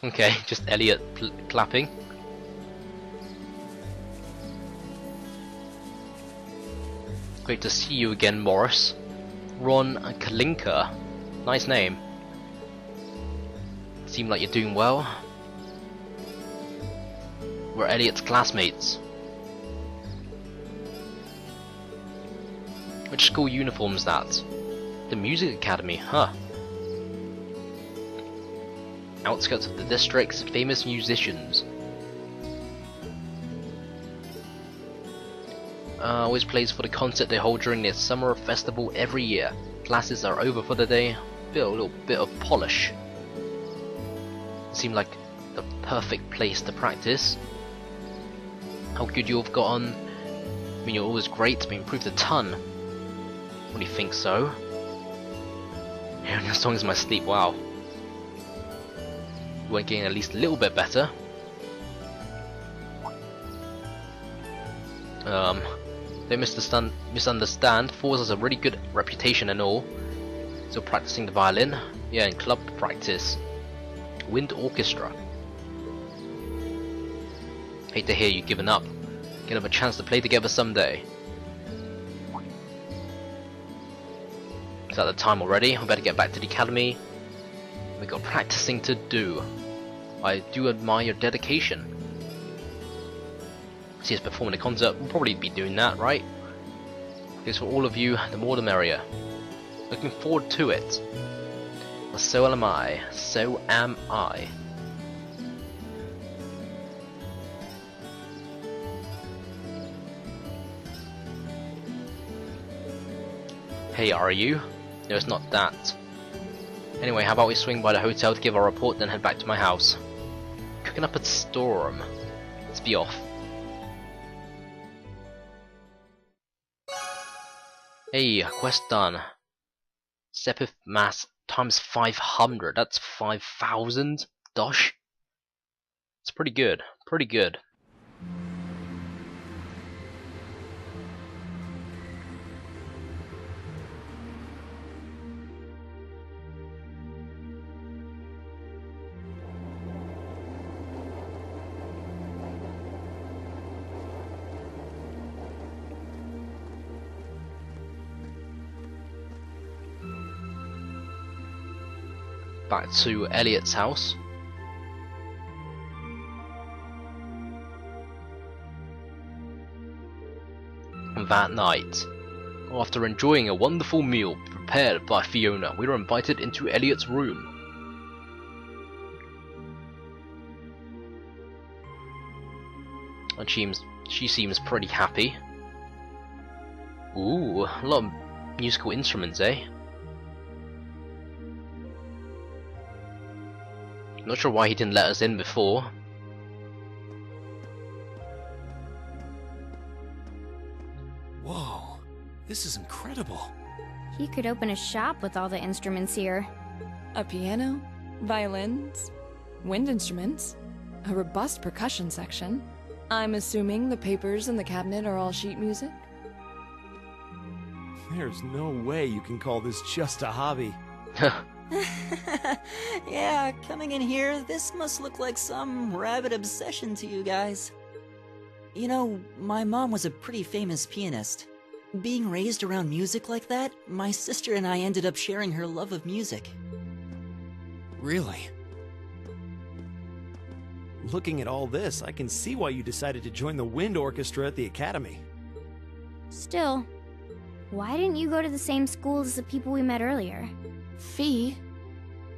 Okay, just Eiliot clapping. Great to see you again, Morris. Ron Kalinka. Nice name. Seem like you're doing well. We're Eiliot's classmates. Which school uniform's that? The Music Academy, huh? Outskirts of the district's famous musicians. Always plays for the concert they hold during their summer festival every year. Classes are over for the day. Feel a little bit of polish. Seemed like the perfect place to practice. How good you've got on. I mean, you're always great, but improved a ton. What do you think so? Hearing the songs in my sleep, wow. You weren't getting at least a little bit better. Don't misunderstand, Thors has a really good reputation and all. Still practicing the violin? Yeah, in club practice. Wind orchestra. Hate to hear you giving up. Gonna have a chance to play together someday. Is that the time already? I better get back to the academy. We got practicing to do. I do admire your dedication. See us performing a concert, we'll probably be doing that, right? Because for all of you, the more the merrier. Looking forward to it. Well, so am I. So am I. Hey, are you? No, it's not that. Anyway, how about we swing by the hotel to give our report, then head back to my house. Cooking up a storm. Let's be off. Hey, quest done. Sepith mass times 500. That's 5,000. Dosh. It's pretty good. Pretty good. Back to Eiliot's house. That night, after enjoying a wonderful meal prepared by Fiona, we were invited into Eiliot's room. And she seems pretty happy. Ooh, a lot of musical instruments, eh? Not sure why he didn't let us in before. Whoa, this is incredible. He could open a shop with all the instruments here. A piano, violins, wind instruments, a robust percussion section. I'm assuming the papers in the cabinet are all sheet music? There's no way you can call this just a hobby. Yeah, coming in here, this must look like some rabid obsession to you guys. You know, my mom was a pretty famous pianist. Being raised around music like that, my sister and I ended up sharing her love of music. Really? Looking at all this, I can see why you decided to join the wind orchestra at the academy. Still, why didn't you go to the same school as the people we met earlier? Fee?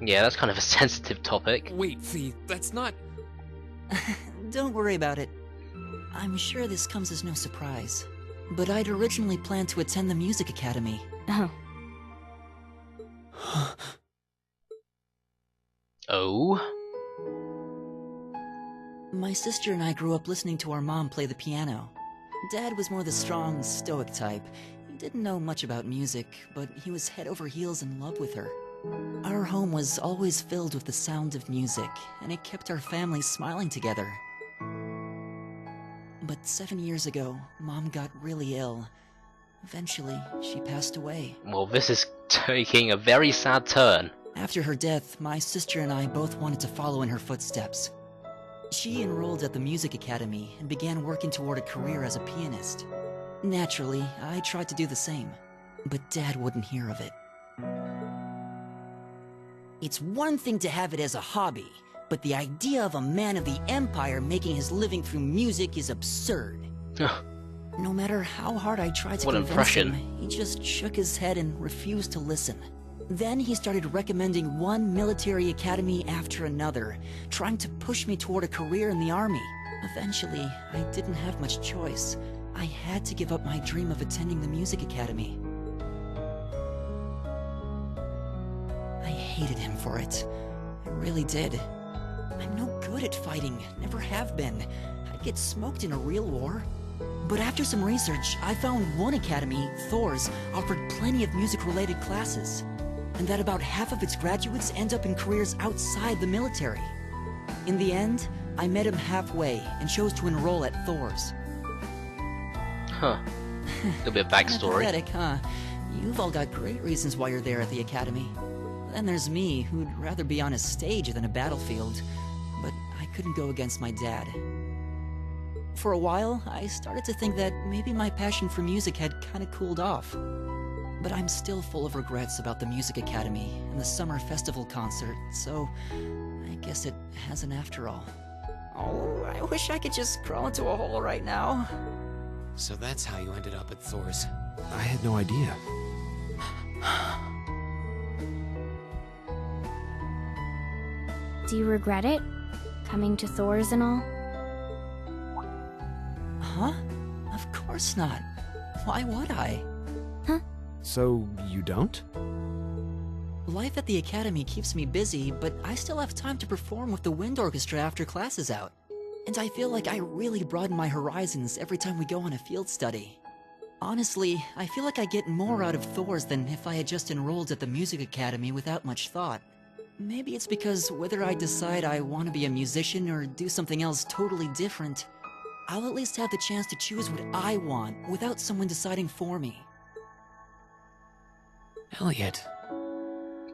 Yeah, that's kind of a sensitive topic. Wait, Fee, that's not... Don't worry about it. I'm sure this comes as no surprise. But I'd originally planned to attend the music academy. Oh. Oh? My sister and I grew up listening to our mom play the piano. Dad was more the strong, stoic type. He didn't know much about music, but he was head over heels in love with her. Our home was always filled with the sound of music, and it kept our family smiling together. But 7 years ago, Mom got really ill. Eventually, she passed away. Well, this is taking a very sad turn. After her death, my sister and I both wanted to follow in her footsteps. She enrolled at the music academy and began working toward a career as a pianist. Naturally, I tried to do the same, but Dad wouldn't hear of it. It's one thing to have it as a hobby, but the idea of a man of the Empire making his living through music is absurd. No matter how hard I tried to convince him, he just shook his head and refused to listen. Then he started recommending one military academy after another, trying to push me toward a career in the army. Eventually, I didn't have much choice. I had to give up my dream of attending the music academy. I hated him for it. I really did. I'm no good at fighting, never have been. I'd get smoked in a real war. But after some research, I found one academy, Thors, offered plenty of music-related classes, and that about half of its graduates end up in careers outside the military. In the end, I met him halfway and chose to enroll at Thors. Huh. A bit of backstory. Pathetic, huh? You've all got great reasons why you're there at the academy. Then there's me, who'd rather be on a stage than a battlefield, but I couldn't go against my dad. For a while, I started to think that maybe my passion for music had kinda cooled off. But I'm still full of regrets about the music academy and the summer festival concert, so I guess it hasn't after all. Oh, I wish I could just crawl into a hole right now. So that's how you ended up at Thors. I had no idea. Do you regret it? Coming to Thors and all? Huh? Of course not. Why would I? Huh? So, you don't? Life at the academy keeps me busy, but I still have time to perform with the wind orchestra after class is out. And I feel like I really broaden my horizons every time we go on a field study. Honestly, I feel like I get more out of Thors than if I had just enrolled at the music academy without much thought. Maybe it's because whether I decide I want to be a musician or do something else totally different, I'll at least have the chance to choose what I want without someone deciding for me. Eiliot.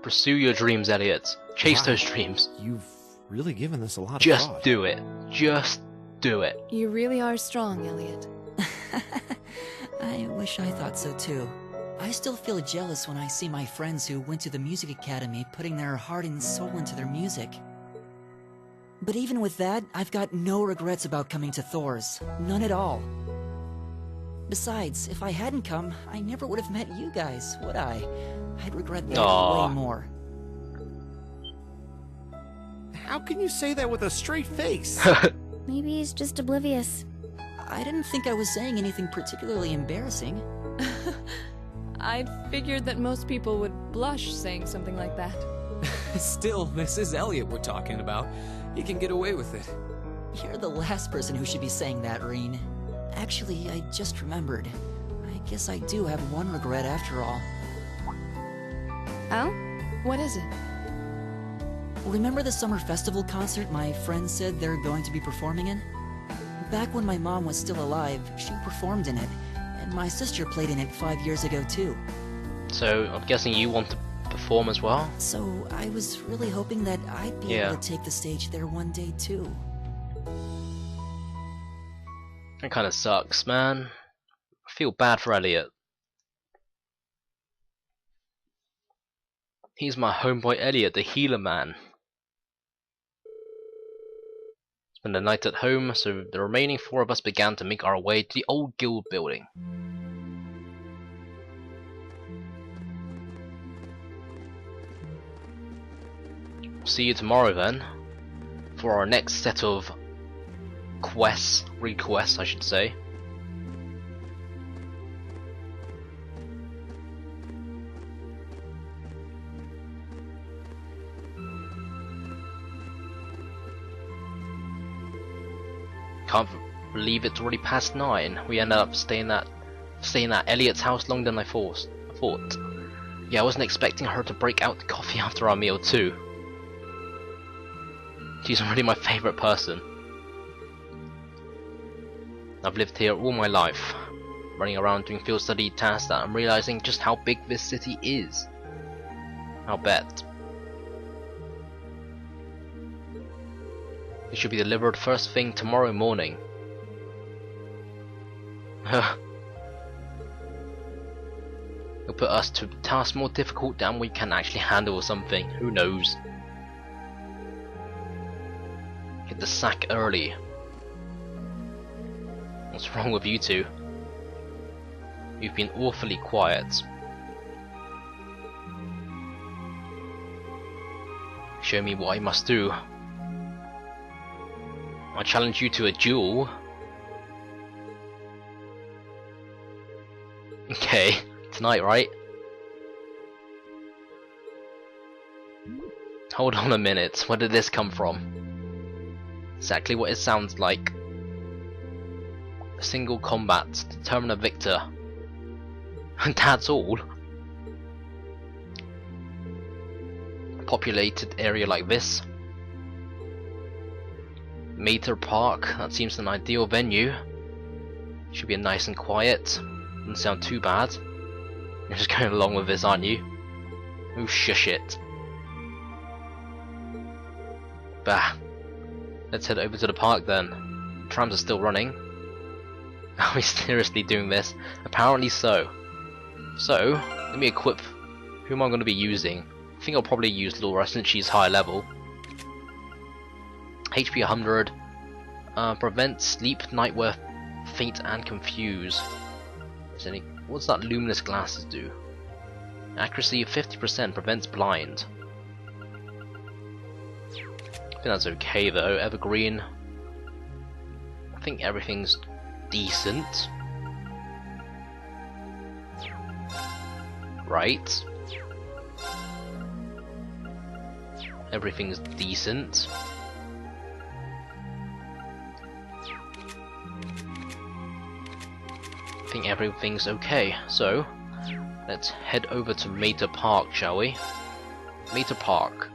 Pursue your dreams, Elliot. Chase those dreams. You've really given this a lot of Just thought. do it. Just do it. You really are strong, Eiliot. I wish I thought so too. I still feel jealous when I see my friends who went to the music academy putting their heart and soul into their music. But even with that, I've got no regrets about coming to Thors. None at all. Besides, if I hadn't come, I never would have met you guys, would I? I'd regret that way more. How can you say that with a straight face? Maybe he's just oblivious. I didn't think I was saying anything particularly embarrassing. I'd figured that most people would blush saying something like that. Still, this is Eiliot we're talking about. He can get away with it. You're the last person who should be saying that, Reen. Actually, I just remembered. I guess I do have one regret after all. Oh? What is it? Remember the summer festival concert my friends said they're going to be performing in? Back when my mom was still alive, she performed in it, and my sister played in it 5 years ago too. So, I'm guessing you want to perform as well? So, I was really hoping that I'd be able to take the stage there one day too. That kinda sucks, man. I feel bad for Eiliot. He's my homeboy Eiliot, the healer man. Spent the night at home, so the remaining 4 of us began to make our way to the old guild building. See you tomorrow then, for our next set of quests, requests I should say. Can't believe it's already past 9. We ended up staying at Elliot's house longer than I thought. Yeah, I wasn't expecting her to break out the coffee after our meal too. She's already my favourite person. I've lived here all my life, running around doing field study tasks that I'm realising just how big this city is. I'll bet It should be delivered first thing tomorrow morning. It'll put us to tasks more difficult than we can actually handle or something. Who knows? Hit the sack early. What's wrong with you two? You've been awfully quiet. Show me what I must do. I challenge you to a duel. Okay, tonight, right? Hold on a minute, where did this come from? Exactly what it sounds like. A single combat to determine a victor. And that's all. A populated area like this. Mater Park, that seems an ideal venue. Should be nice and quiet. Doesn't sound too bad. You're just going along with this, aren't you? Oh, shush it. Bah. Let's head over to the park then. Trams are still running. Are we seriously doing this? Apparently so. So, let me equip. Who am I going to be using? I think I'll probably use Laura since she's higher level. HP 100. Prevent sleep, nightmare, faint, and confuse. What's that luminous glasses do? Accuracy of 50% prevents blind. I think that's okay though. Evergreen. I think everything's decent. Right. Everything's decent. I think everything's okay. So, let's head over to Mater Park, shall we? Mater Park.